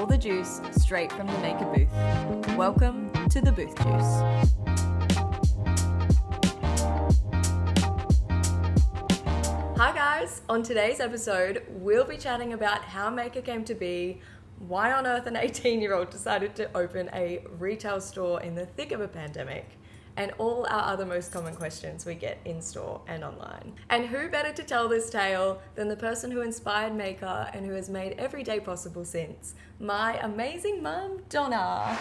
all the juice straight from the maker booth. Welcome to the Booth Juice. Hi guys, on today's episode, we'll be chatting about how Maker came to be, why on earth an 18-year-old decided to open a retail store in the thick of a pandemic, and all our other most common questions we get in store and online. And who better to tell this tale than the person who inspired Maker and who has made every day possible since, my amazing mum, Donna.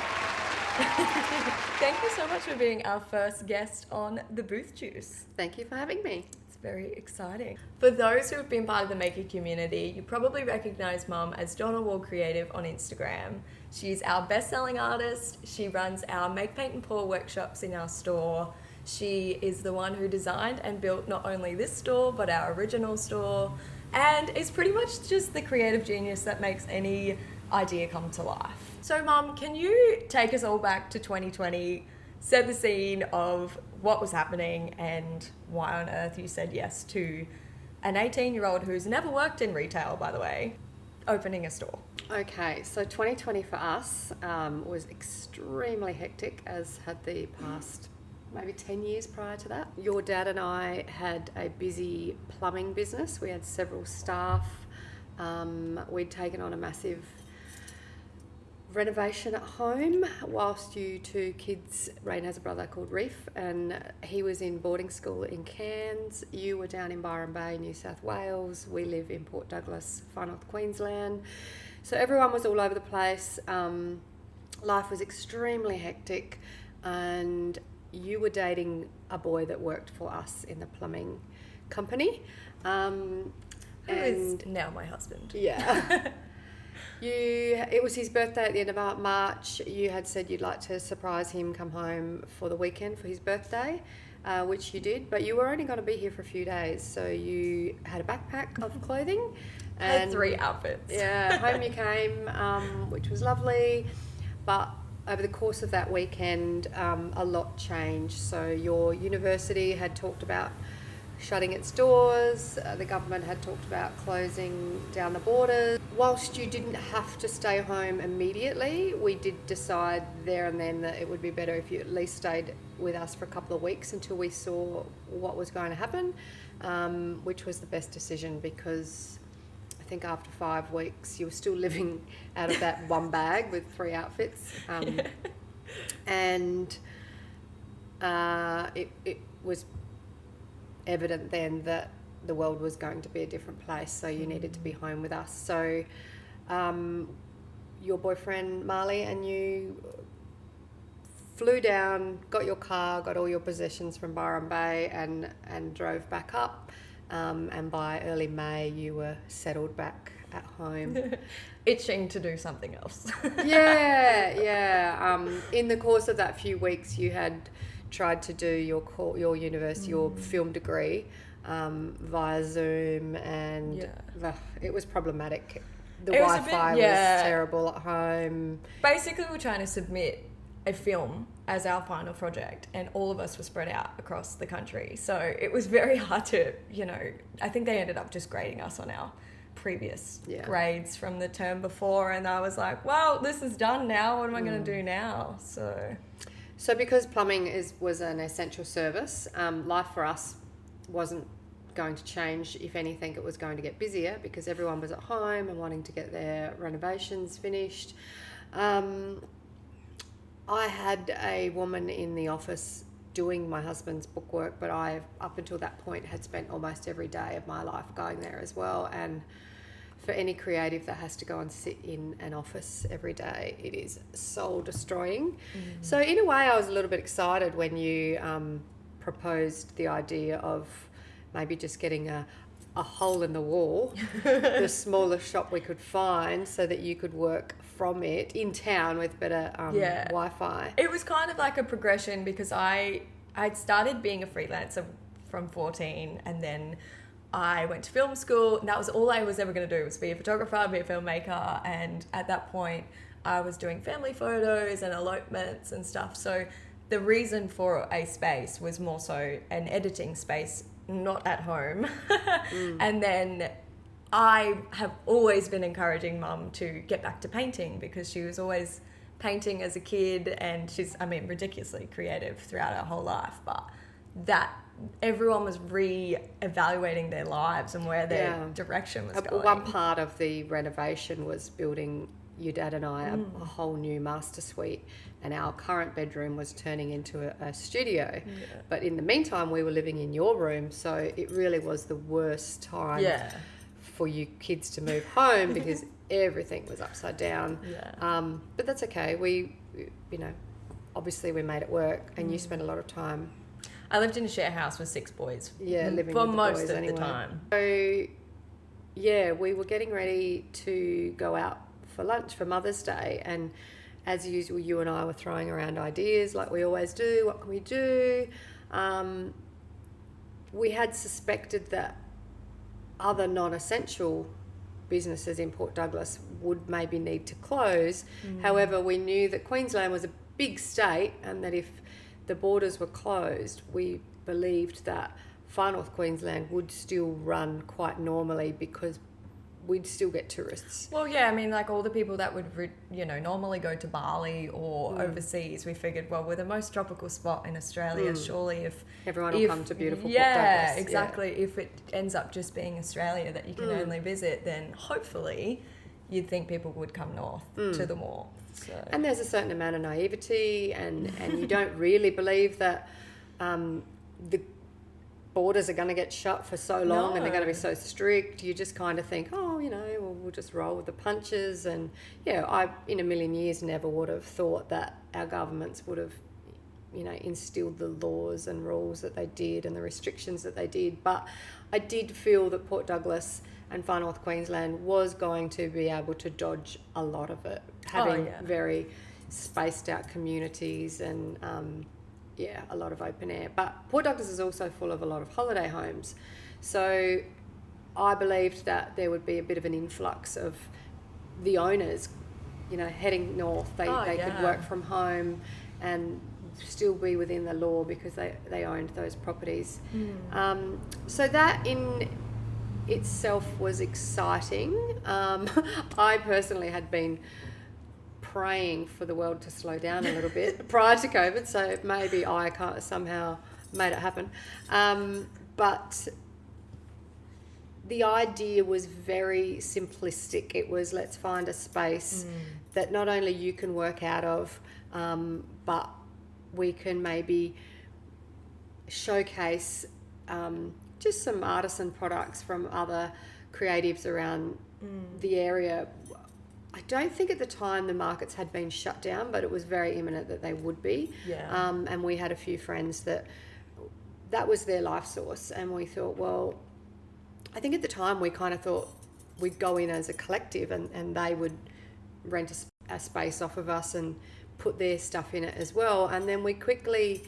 Thank you so much for being our first guest on the Booth Juice. Thank you for having me. Very exciting. For those who have been part of the Maker community, you probably recognize Mum as Donna Ward Creative on Instagram. She's our best-selling artist. She runs our Make, Paint and Pour workshops in our store. She is the one who designed and built not only this store, but our original store, and is pretty much just the creative genius that makes any idea come to life. So Mum, can you take us all back to 2020, set the scene of what was happening and why on earth you said yes to an 18-year-old who's never worked in retail, by the way, opening a store? Okay, so 2020 for us was extremely hectic, as had the past maybe 10 years prior to that. Your dad and I had a busy plumbing business. We had several staff. We'd taken on a massive renovation at home whilst you two kids, Rain has a brother called Reef, and he was in boarding school in Cairns. You were down in Byron Bay, New South Wales. We live in Port Douglas, Far North Queensland. So everyone was all over the place. Life was extremely hectic, and you were dating a boy that worked for us in the plumbing company. Who is now my husband. Yeah. It was his birthday at the end of March. You had said you'd like to surprise him, come home for the weekend for his birthday, which you did, but you were only going to be here for a few days, so you had a backpack of clothing. And had 3 outfits. Yeah, home you came, which was lovely, but over the course of that weekend, a lot changed. So your university had talked about shutting its doors, the government had talked about closing down the borders. Whilst you didn't have to stay home immediately, we did decide there and then that it would be better if you at least stayed with us for a couple of weeks until we saw what was going to happen, which was the best decision, because I think after 5 weeks you were still living out of that one bag with 3 outfits. And it was evident then that the world was going to be a different place, so you needed to be home with us. So your boyfriend Marley and you flew down, got your car, got all your possessions from Byron Bay, and drove back up, and by early May you were settled back at home. Itching to do something else. Yeah. In the course of that few weeks you had tried to do your university, your film degree via Zoom, and it was problematic. The Wi-Fi was terrible at home. Basically, we're trying to submit a film as our final project, and all of us were spread out across the country. So it was very hard to, I think they ended up just grading us on our previous grades from the term before, and I was like, well, this is done now. What am I going to do now? So because plumbing was an essential service, life for us wasn't going to change. If anything, it was going to get busier because everyone was at home and wanting to get their renovations finished. I had a woman in the office doing my husband's bookwork, but I, up until that point, had spent almost every day of my life going there as well. And for any creative that has to go and sit in an office every day, it is soul destroying. So in a way, I was a little bit excited when you proposed the idea of maybe just getting a hole in the wall, the smallest shop we could find, so that you could work from it in town with better Wi-Fi. It was kind of like a progression, because I'd started being a freelancer from 14, and then I went to film school, and that was all I was ever going to do, was be a photographer, be a filmmaker. And at that point I was doing family photos and elopements and stuff. So the reason for a space was more so an editing space, not at home. And then I have always been encouraging Mum to get back to painting because she was always painting as a kid, and she's, I mean, ridiculously creative throughout her whole life, but that everyone was re-evaluating their lives and where their direction was going. One part of the renovation was building your dad and I a whole new master suite, and our current bedroom was turning into a studio. Yeah. But in the meantime, we were living in your room, so it really was the worst time for you kids to move home because everything was upside down. Yeah. But that's okay. We, you know, obviously we made it work, and you spent a lot of time. I lived in a share house with 6 boys. Yeah, living for with the most boys of anyway. the time. So, yeah, we were getting ready to go out for lunch for Mother's Day, and as usual, you and I were throwing around ideas like we always do. What can we do? We had suspected that other non-essential businesses in Port Douglas would maybe need to close. However, we knew that Queensland was a big state, and that if the borders were closed, we believed that Far North Queensland would still run quite normally because we'd still get tourists. Well, yeah, I mean, like all the people that would, normally go to Bali or overseas, we figured, well, we're the most tropical spot in Australia. Surely if everyone will come to beautiful Port Douglas. Douglas. Exactly. If it ends up just being Australia that you can only visit, then hopefully you'd think people would come north to the more. So. And there's a certain amount of naivety, and you don't really believe that the borders are going to get shut for so long and they're going to be so strict. You just kind of think, we'll just roll with the punches. And I in a million years never would have thought that our governments would have instilled the laws and rules that they did and the restrictions that they did. But I did feel that Port Douglas and Far North Queensland was going to be able to dodge a lot of it, having very spaced out communities and a lot of open air. But Port Douglas is also full of a lot of holiday homes. So I believed that there would be a bit of an influx of the owners, heading north. They could work from home and still be within the law because they owned those properties. So that in itself was exciting. I personally had been praying for the world to slow down a little bit prior to COVID, so maybe I somehow made it happen. But the idea was very simplistic. It was, let's find a space that not only you can work out of, but we can maybe showcase just some artisan products from other creatives around the area. I don't think at the time the markets had been shut down, but it was very imminent that they would be. Yeah. And we had a few friends that was their life source, and we thought, well, I think at the time we kind of thought we'd go in as a collective and they would rent a space off of us and put their stuff in it as well. And then we quickly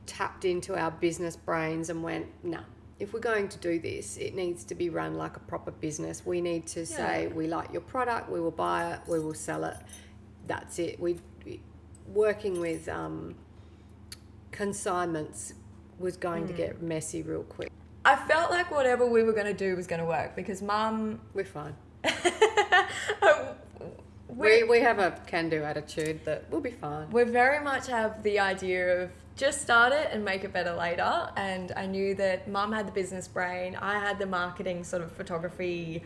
tapped into our business brains and went, no, if we're going to do this, it needs to be run like a proper business. We need to say, we like your product, we will buy it, we will sell it. That's it. Working with consignments was going to get messy real quick. I felt like whatever we were going to do was going to work because Mum... We're fine. We have a can-do attitude that we'll be fine. We very much have the idea of just start it and make it better later. And I knew that Mum had the business brain, I had the marketing sort of photography,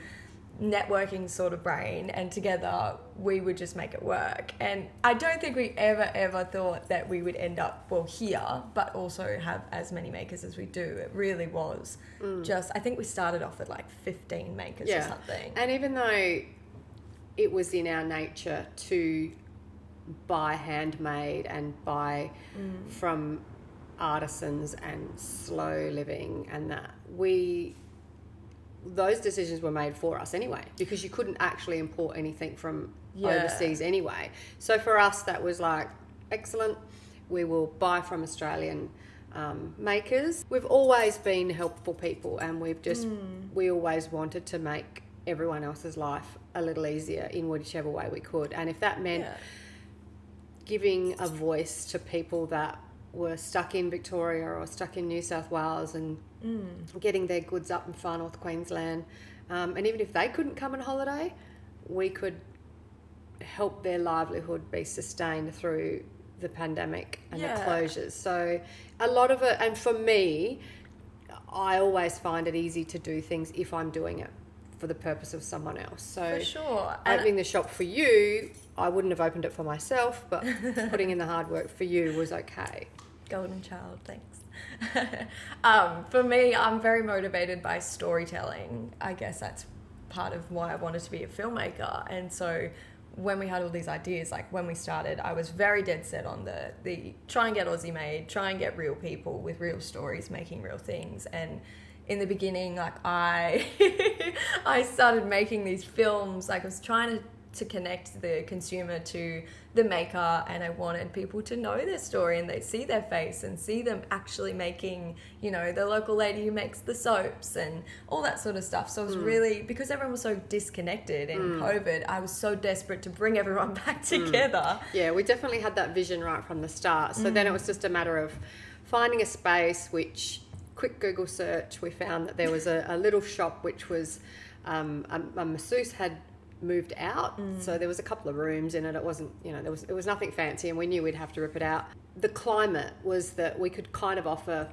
networking sort of brain, and together we would just make it work. And I don't think we ever thought that we would end up, here, but also have as many makers as we do. It really was just, I think we started off with like 15 makers or something. And even though it was in our nature to buy handmade and buy from artisans and slow living, and that those decisions were made for us anyway, because you couldn't actually import anything from overseas anyway. So for us, that was like, excellent, we will buy from Australian makers. We've always been helpful people, and we always wanted to make everyone else's life a little easier in whichever way we could. And if that meant giving a voice to people that were stuck in Victoria or stuck in New South Wales and getting their goods up in Far North Queensland, And even if they couldn't come on holiday, we could help their livelihood be sustained through the pandemic and the closures. So a lot of it, and for me, I always find it easy to do things if I'm doing it for the purpose of someone else. So for sure. Opening the shop for you, I wouldn't have opened it for myself, but putting in the hard work for you was okay. Golden child, thanks. For me, I'm very motivated by storytelling. I guess that's part of why I wanted to be a filmmaker. And so when we had all these ideas, like when we started, I was very dead set on the try and get Aussie made, try and get real people with real stories making real things. And in the beginning, like I started making these films, like I was trying to connect the consumer to the maker, and I wanted people to know their story and they see their face and see them actually making, you know, the local lady who makes the soaps and all that sort of stuff. So it was really, because everyone was so disconnected in COVID, I was so desperate to bring everyone back together. Yeah, we definitely had that vision right from the start. So then it was just a matter of finding a space, which quick Google search, we found that there was a little shop which was a masseuse had moved out, so there was a couple of rooms in it. It wasn't, you know, it was nothing fancy, and we knew we'd have to rip it out. The climate was that we could kind of offer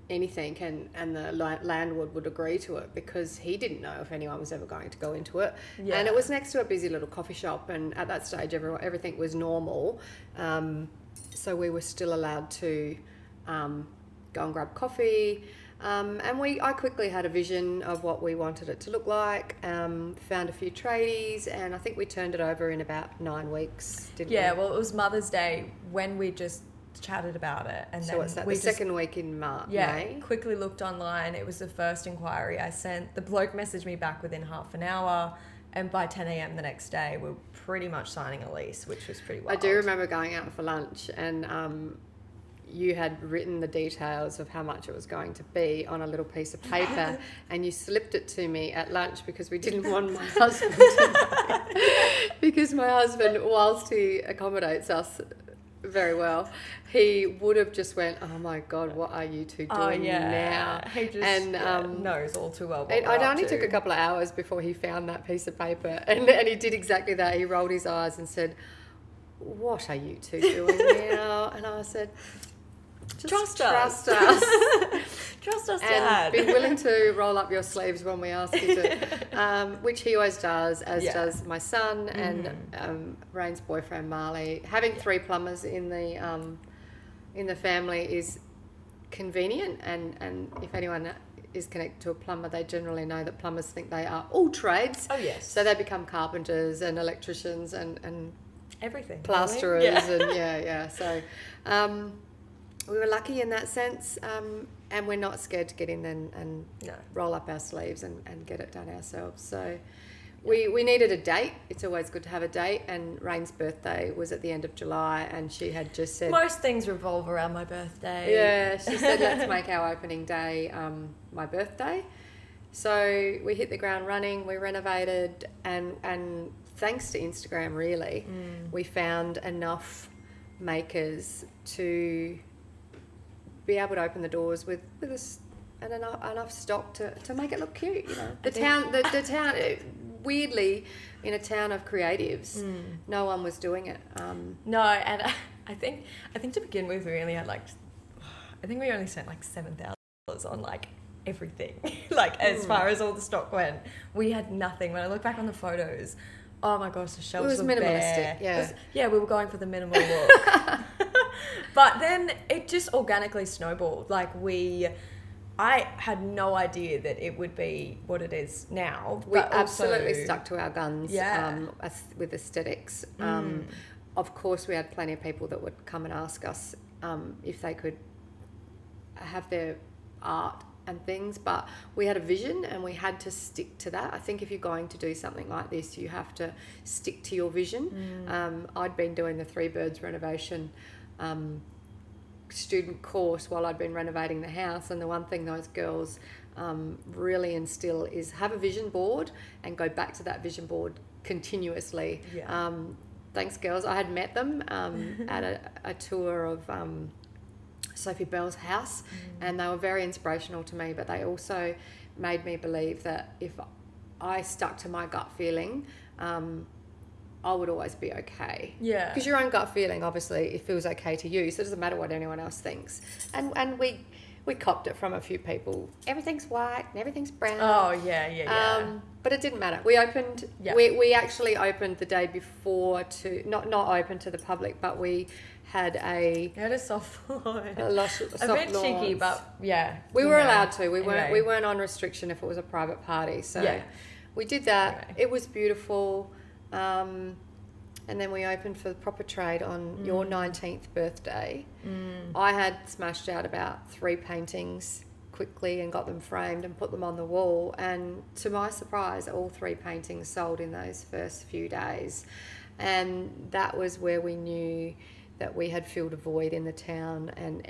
anything, and the landlord would agree to it because he didn't know if anyone was ever going to go into it. And it was next to a busy little coffee shop, and at that stage everything was normal, so we were still allowed to go and grab coffee. And I quickly had a vision of what we wanted it to look like, found a few tradies, and I think we turned it over in about 9 weeks, didn't we? Yeah, well, it was Mother's Day when we just chatted about it. And so then what's that, we the second week in May? Yeah, quickly looked online. It was the first inquiry I sent. The bloke messaged me back within half an hour, and by 10 a.m. the next day, we were pretty much signing a lease, which was pretty wild. I do remember going out for lunch, and you had written the details of how much it was going to be on a little piece of paper, and you slipped it to me at lunch because we didn't want my husband to know. Because my husband, whilst he accommodates us very well, he would have just went, oh my God, what are you two doing now? He just knows all too well what it only took a couple of hours before he found that piece of paper, and he did exactly that. He rolled his eyes and said, what are you two doing now? And I said, Trust us. Trust us, and Dad. be willing to roll up your sleeves when we ask you to, which he always does, as does my son and Rain's boyfriend Marley. Having 3 plumbers in the family is convenient, and if anyone is connected to a plumber, they generally know that plumbers think they are all trades. Oh yes. So they become carpenters and electricians and everything, plasterers, really. and so we were lucky in that sense, and we're not scared to get in and roll up our sleeves and get it done ourselves. So we needed a date. It's always good to have a date, and Rain's birthday was at the end of July, and she had just said, most things revolve around my birthday. Yeah, she said, let's make our opening day my birthday. So we hit the ground running, we renovated, and thanks to Instagram, really, we found enough makers to be able to open the doors with and enough stock to make it look cute. You know, the town, weirdly, in a town of creatives, no one was doing it. No, and I think to begin with, we only had we only spent $7,000 on everything, as far as all the stock went. We had nothing. When I look back on the photos, oh my gosh, the shelves were minimalistic, bare. We were going for the minimal look. But then it just organically snowballed. I had no idea that it would be what it is now. We absolutely stuck to our guns with aesthetics. Of course, we had plenty of people that would come and ask us if they could have their art and things, but we had a vision and we had to stick to that. I think if you're going to do something like this, you have to stick to your vision. I'd been doing the Three Birds renovation student course while I'd been renovating the house, and the one thing those girls really instill is have a vision board and go back to that vision board continuously. Thanks, girls. I had met them at a tour of Sophie Bell's house, and they were very inspirational to me, but they also made me believe that if I stuck to my gut feeling. I would always be okay. Yeah. Because your own gut feeling, obviously, it feels okay to you, so it doesn't matter what anyone else thinks. And we copped it from a few people. Everything's white and everything's brown. Oh, yeah. But it didn't matter. We opened. Yeah. We actually opened the day before to not open to the public, but we had You had a soft launch. soft A bit launch. cheeky, but yeah. We were allowed to. We Anyway. weren't on restriction if it was a private party. So Yeah. we did that. Anyway. It was beautiful. And then we opened for the proper trade on your 19th birthday. I had smashed out about 3 paintings quickly and got them framed and put them on the wall. And to my surprise, all 3 paintings sold in those first few days. And that was where we knew that we had filled a void in the town. And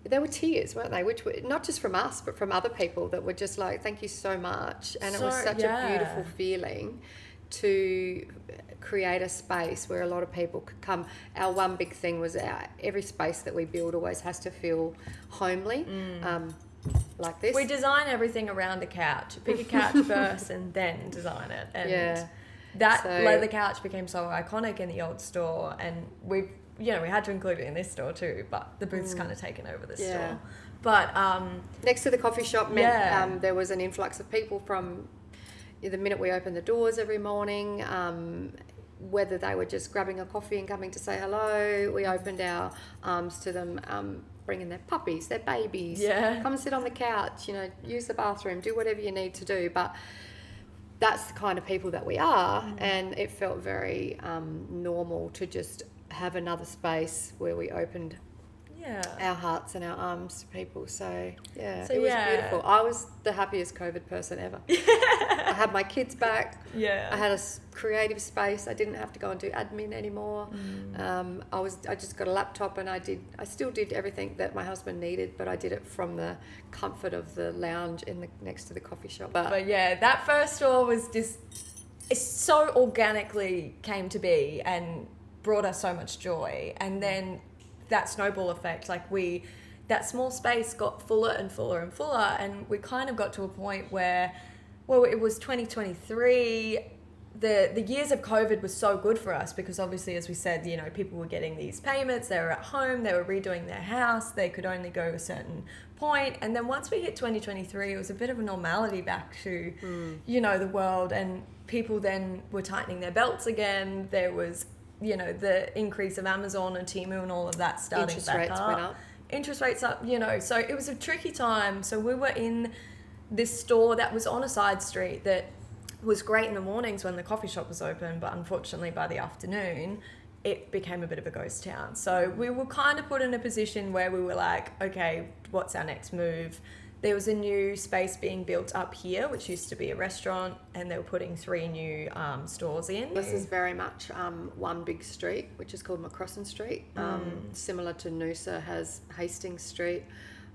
there were tears, weren't they? Which were not just from us, but from other people that were just like, thank you so much. And it was such a beautiful feeling to create a space where a lot of people could come. Our one big thing was every space that we build always has to feel homely, like this. We design everything around a couch. Pick a couch first and then design it. And that leather couch became so iconic in the old store, and we had to include it in this store too, but the booth's kind of taken over this store. But next to the coffee shop meant there was an influx of people from the minute we opened the doors every morning, whether they were just grabbing a coffee and coming to say hello. We opened our arms to them, bringing their puppies, their babies. Yeah. Come sit on the couch, use the bathroom, do whatever you need to do. But that's the kind of people that we are, and it felt very normal to just have another space where we opened our hearts and our arms to people. So it was beautiful. I was the happiest COVID person ever. I had my kids back. I had a creative space. I didn't have to go and do admin anymore. I just got a laptop, and I still did everything that my husband needed, but I did it from the comfort of the lounge next to the coffee shop. But yeah, that first store was just, it so organically came to be and brought us so much joy. And then that snowball effect, that small space got fuller and fuller and fuller, and we kind of got to a point where, it was 2023. The years of COVID was so good for us because obviously, as we said, people were getting these payments, they were at home, they were redoing their house, they could only go a certain point. And then once we hit 2023, it was a bit of a normality back to, the world, and people then were tightening their belts again. There was the increase of Amazon and Temu and all of that starting Interest back rates up. went up. Interest rates up, so it was a tricky time. So we were in this store that was on a side street that was great in the mornings when the coffee shop was open, but unfortunately by the afternoon, it became a bit of a ghost town. So we were kind of put in a position where we were like, okay, what's our next move? There was a new space being built up here, which used to be a restaurant, and they were putting 3 new stores in. This is very much one big street, which is called McCrossan Street. Similar to Noosa has Hastings Street.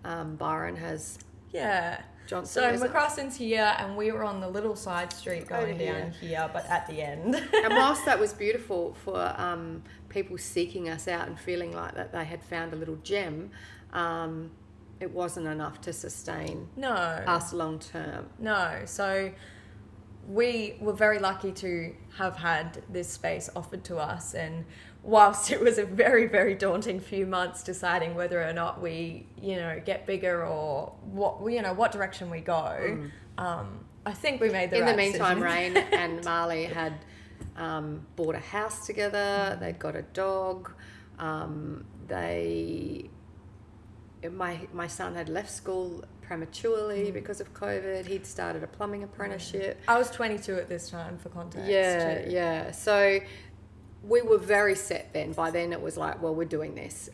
Byron has Johnson. So McCrossan's here, and we were on the little side street going down here, but at the end. And whilst that was beautiful for people seeking us out and feeling like that they had found a little gem, it wasn't enough to sustain us long term. No. So we were very lucky to have had this space offered to us, and whilst it was a very, very daunting few months deciding whether or not we, get bigger or what direction we go, I think we made the right decision. In the meantime, Rain and Marley had bought a house together. They'd got a dog. My son had left school prematurely because of COVID. He'd started a plumbing apprenticeship. I was 22 at this time, for context. Yeah. So we were very set then. By then it was like, well, we're doing this.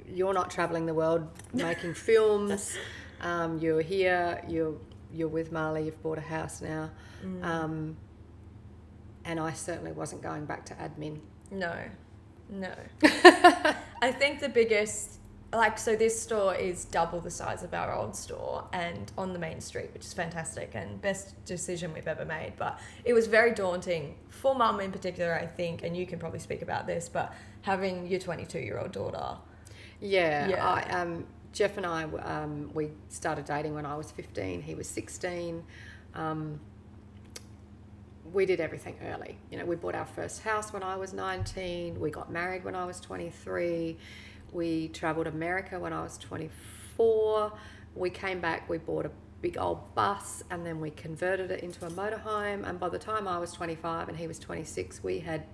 You're not travelling the world making films. You're here. You're with Marley. You've bought a house now. And I certainly wasn't going back to admin. No. I think the biggest... so this store is double the size of our old store and on the main street, which is fantastic and best decision we've ever made. But it was very daunting for Mum in particular, I think, and you can probably speak about this, but having your 22-year-old daughter. Jeff and I, we started dating when I was 15. He was 16. We did everything early. You know, we bought our first house when I was 19. We got married when I was 23. We travelled America when I was 24. We came back, we bought a big old bus, and then we converted it into a motorhome. And by the time I was 25 and he was 26, we had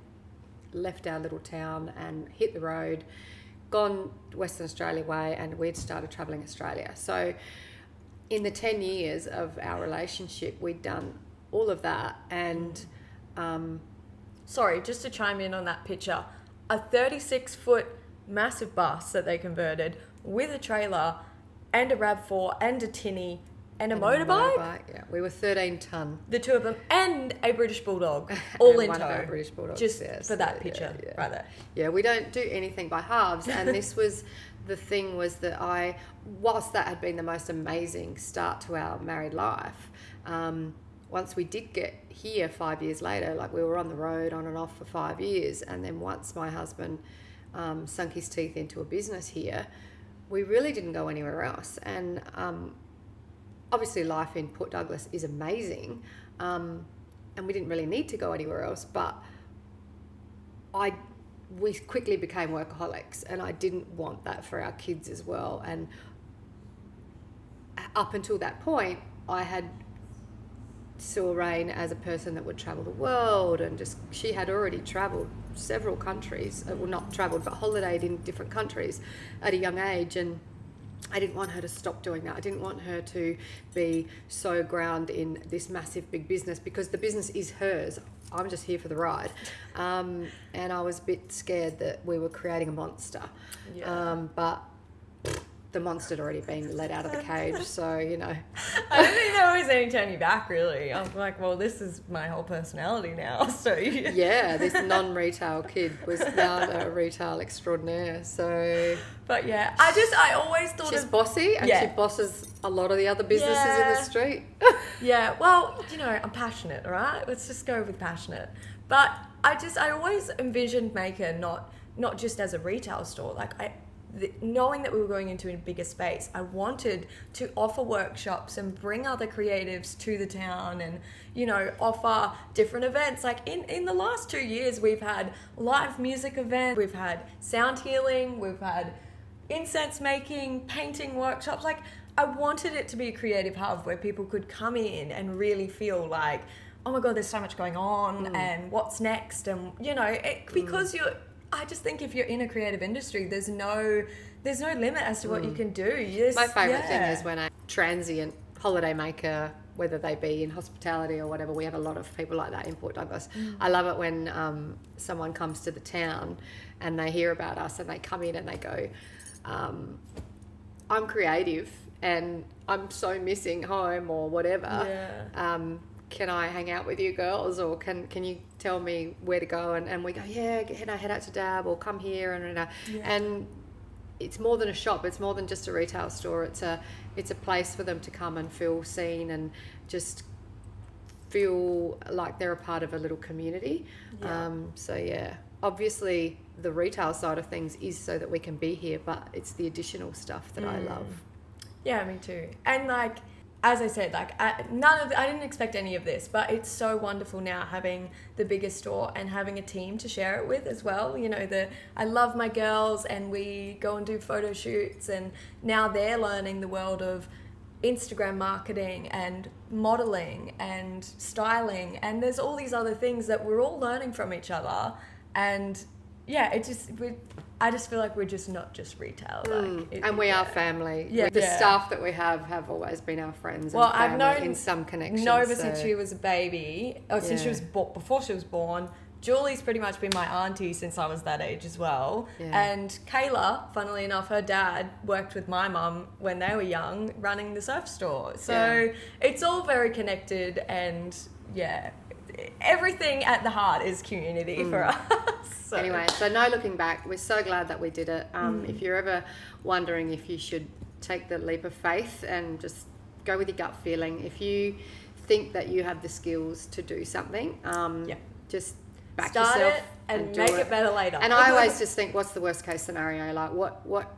left our little town and hit the road, gone Western Australia way, and we'd started travelling Australia. So in the 10 years of our relationship, we'd done all of that. And sorry, just to chime in on that picture, a 36-foot massive bus that they converted with a trailer and a RAV4 and a tinny and a motorbike. Yeah, we were 13 ton. The two of them, and a British Bulldog, all in one tow. of our British Bulldogs, just yes. for that picture, right there. Yeah, we don't do anything by halves. And this was the thing, was that whilst that had been the most amazing start to our married life, once we did get here 5 years later, like we were on the road on and off for 5 years, and then once my husband sunk his teeth into a business here, we really didn't go anywhere else. And obviously life in Port Douglas is amazing, and we didn't really need to go anywhere else, but we quickly became workaholics, and I didn't want that for our kids as well. And up until that point, I had saw Rain as a person that would travel the world, and she had already travelled several countries, well, not travelled but holidayed in different countries at a young age, and I didn't want her to stop doing that. I didn't want her to be so ground in this massive big business, because the business is hers. I'm just here for the ride. And I was a bit scared that we were creating a monster. But the monster had already been let out of the cage, so, you know. I don't think there was any turning back, really. I was like, well, this is my whole personality now, so... Yeah, this non-retail kid was now a retail extraordinaire, so... But yeah, I always thought she's bossy, and she bosses a lot of the other businesses in the street. Yeah, well, you know, I'm passionate, all right? Let's just go with passionate. But I always envisioned Maker not just as a retail store. Like, knowing that we were going into a bigger space, I wanted to offer workshops and bring other creatives to the town, and, you know, offer different events. Like in the last 2 years, we've had live music events, we've had sound healing, we've had incense making, painting workshops. Like, I wanted it to be a creative hub where people could come in and really feel like, oh my God, there's so much going on, and what's next, and, you know, because I just think if you're in a creative industry, there's no limit as to what you can do. My favourite thing is when a transient holiday maker, whether they be in hospitality or whatever, we have a lot of people like that in Port Douglas. I love it when someone comes to the town and they hear about us and they come in and they go, I'm creative and I'm so missing home or whatever. Can I hang out with you girls, or can you tell me where to go? And we go, head out to Dab, or come here, and it's more than a shop. It's more than just a retail store. It's a place for them to come and feel seen and just feel like they're a part of a little community. Obviously the retail side of things is so that we can be here, but it's the additional stuff that I love. Yeah, me too. And like, as I said, like I didn't expect any of this, but it's so wonderful now having the bigger store and having a team to share it with as well. You know, I love my girls, and we go and do photo shoots, and now they're learning the world of Instagram marketing and modeling and styling, and there's all these other things that we're all learning from each other. And yeah, I just feel like we're just not just retail. And we are family. Yeah. The staff that we have always been our friends and family. I've known in some connections. Nova since she was a baby, since she was before she was born. Julie's pretty much been my auntie since I was that age as well. And Kayla, funnily enough, her dad worked with my mum when they were young, running the surf store. So it's all very connected, and everything at the heart is community for us. So. Anyway, so no looking back. We're so glad that we did it. If you're ever wondering if you should take the leap of faith and just go with your gut feeling, if you think that you have the skills to do something, just back Start yourself it and make it better later. And I always just think, what's the worst case scenario? Like, what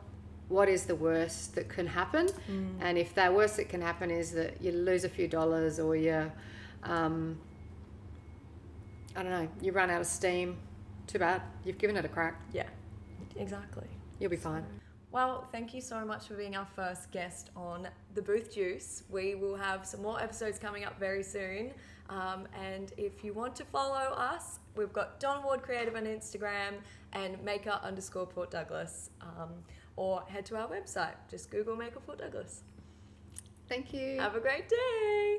what is the worst that can happen? And if the worst that can happen is that you lose a few dollars, or you, I don't know, you run out of steam, too bad. You've given it a crack. Yeah, exactly. You'll be fine. Well, thank you so much for being our first guest on The Booth Juice. We will have some more episodes coming up very soon. And if you want to follow us, we've got Donna Ward Creative on Instagram and Maker_Port Douglas. Or head to our website. Just Google Maker Port Douglas. Thank you. Have a great day.